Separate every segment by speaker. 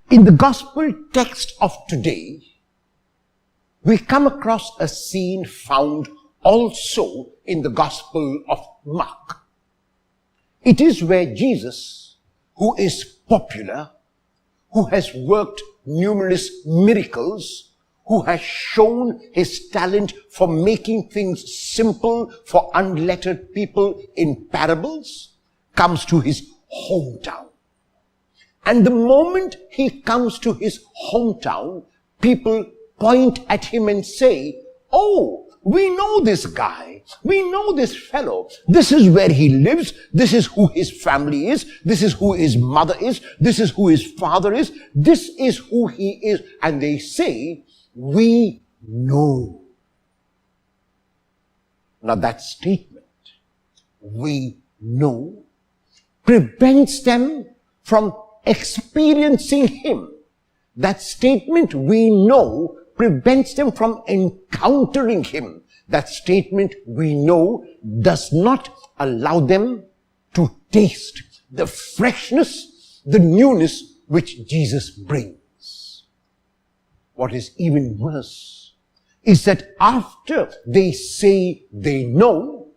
Speaker 1: In the gospel text of today, we come across a scene found also in the Gospel of Mark. It is where Jesus, who is popular, who has worked numerous miracles, who has shown his talent for making things simple for unlettered people in parables, comes to his hometown. And the moment he comes to his hometown, people point at him and say, "Oh, we know this guy. We know this fellow. This is where he lives. This is who his family is. This is who his mother is. This is who his father is. This is who he is." And they say, "We know." Now that statement, "we know," prevents them from experiencing him. That statement, "we know," prevents them from encountering him. That statement, "we know," does not allow them to taste the freshness, the newness which Jesus brings. What is even worse is that after they say they know,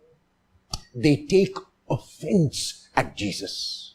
Speaker 1: they take offense at Jesus.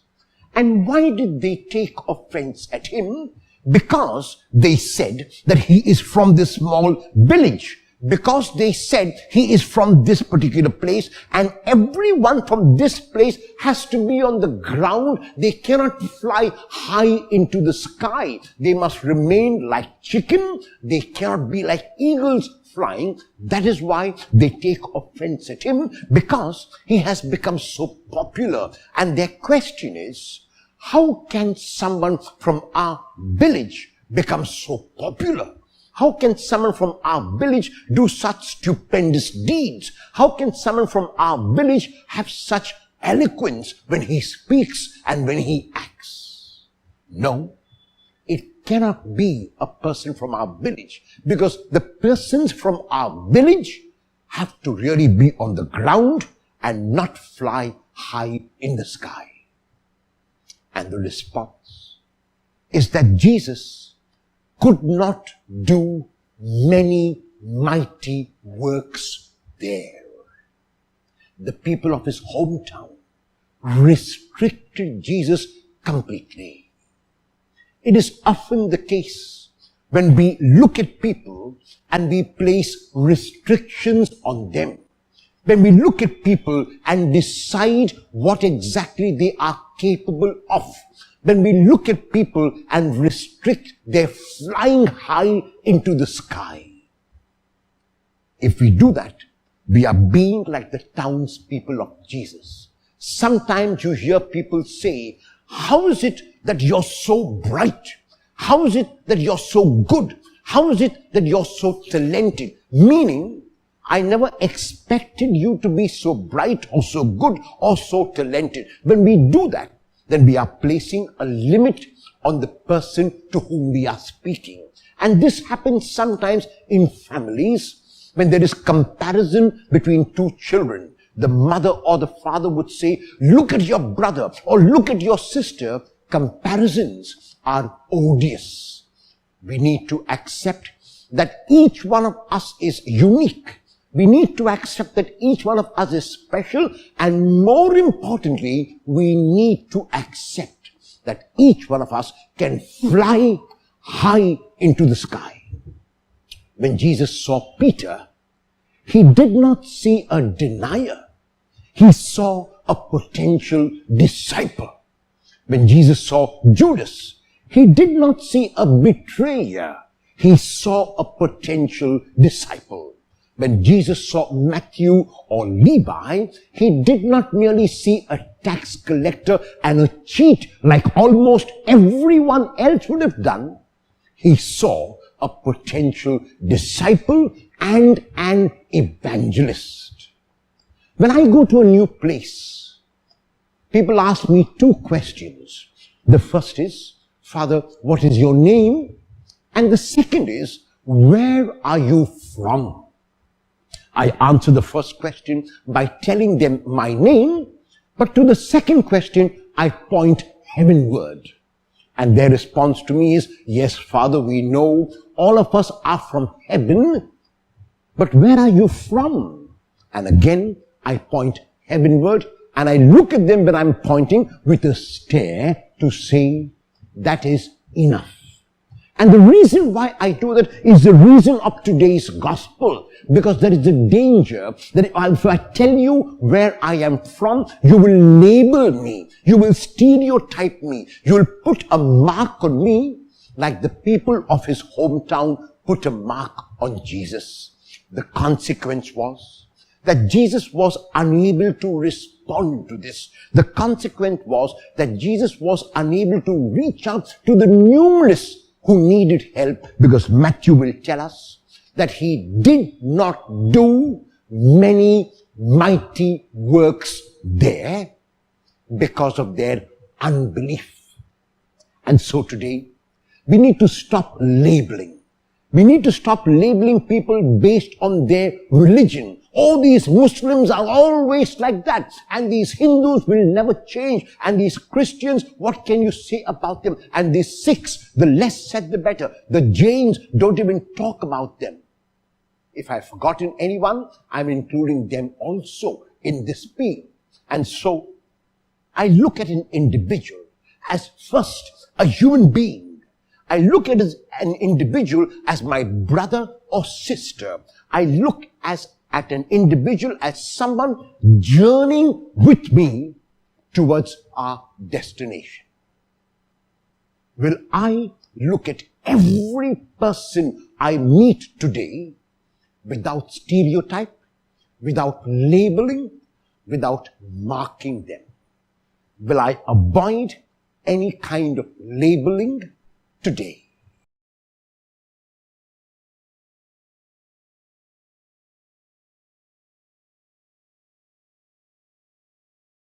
Speaker 1: And why did they take offense at him? Because they said that he is from this small village. Because they said he is from this particular place, and everyone from this place has to be on the ground. They cannot fly high into the sky. They must remain like chicken. They cannot be like eagles flying. That is why they take offense at him, because he has become so popular. And their question is, how can someone from our village become so popular? How can someone from our village do such stupendous deeds? How can someone from our village have such eloquence when he speaks and when he acts? No, it cannot be a person from our village, because the persons from our village have to really be on the ground and not fly high in the sky. And the response is that Jesus could not do many mighty works there. The people of his hometown restricted Jesus completely. It is often the case when we look at people and we place restrictions on them. When we look at people and decide what exactly they are capable of. When we look at people and restrict their flying high into the sky. If we do that, we are being like the townspeople of Jesus. Sometimes you hear people say, "How is it that you're so bright? How is it that you're so good? How is it that you're so talented?" Meaning, I never expected you to be so bright or so good or so talented. When we do that, then we are placing a limit on the person to whom we are speaking. And this happens sometimes in families when there is comparison between two children. The mother or the father would say, "Look at your brother," or "Look at your sister." Comparisons are odious. We need to accept that each one of us is unique. We need to accept that each one of us is special, and more importantly, we need to accept that each one of us can fly high into the sky. When Jesus saw Peter, he did not see a denier. He saw a potential disciple. When Jesus saw Judas, he did not see a betrayer. He saw a potential disciple. When Jesus saw Matthew or Levi, he did not merely see a tax collector and a cheat like almost everyone else would have done. He saw a potential disciple and an evangelist. When I go to a new place, people ask me two questions. The first is, "Father, what is your name?" And the second is, "Where are you from?" I answer the first question by telling them my name, but to the second question, I point heavenward. And their response to me is, yes, Father, we know all of us are from heaven, but where are you from? And again, I point heavenward, and I look at them when I'm pointing with a stare to say, that is enough. And the reason why I do that is the reason of today's gospel. Because there is a danger that if I tell you where I am from, you will label me. You will stereotype me. You will put a mark on me like the people of his hometown put a mark on Jesus. The consequence was that Jesus was unable to respond to this. The consequence was that Jesus was unable to reach out to the numerous who needed help, because Matthew will tell us that he did not do many mighty works there because of their unbelief. And so today, we need to stop labeling. We need to stop labeling people based on their religion. Oh, these Muslims are always like that, and these Hindus will never change, and these Christians, what can you say about them? And these Sikhs, the less said the better. The Jains, don't even talk about them. If I've forgotten anyone, I'm including them also in this plea. And so, I look at an individual as first a human being. I look at an individual as my brother or sister. I look at an individual as someone journeying with me towards our destination. Will I look at every person I meet today without stereotype, without labeling, without marking them? Will I avoid any kind of labeling today?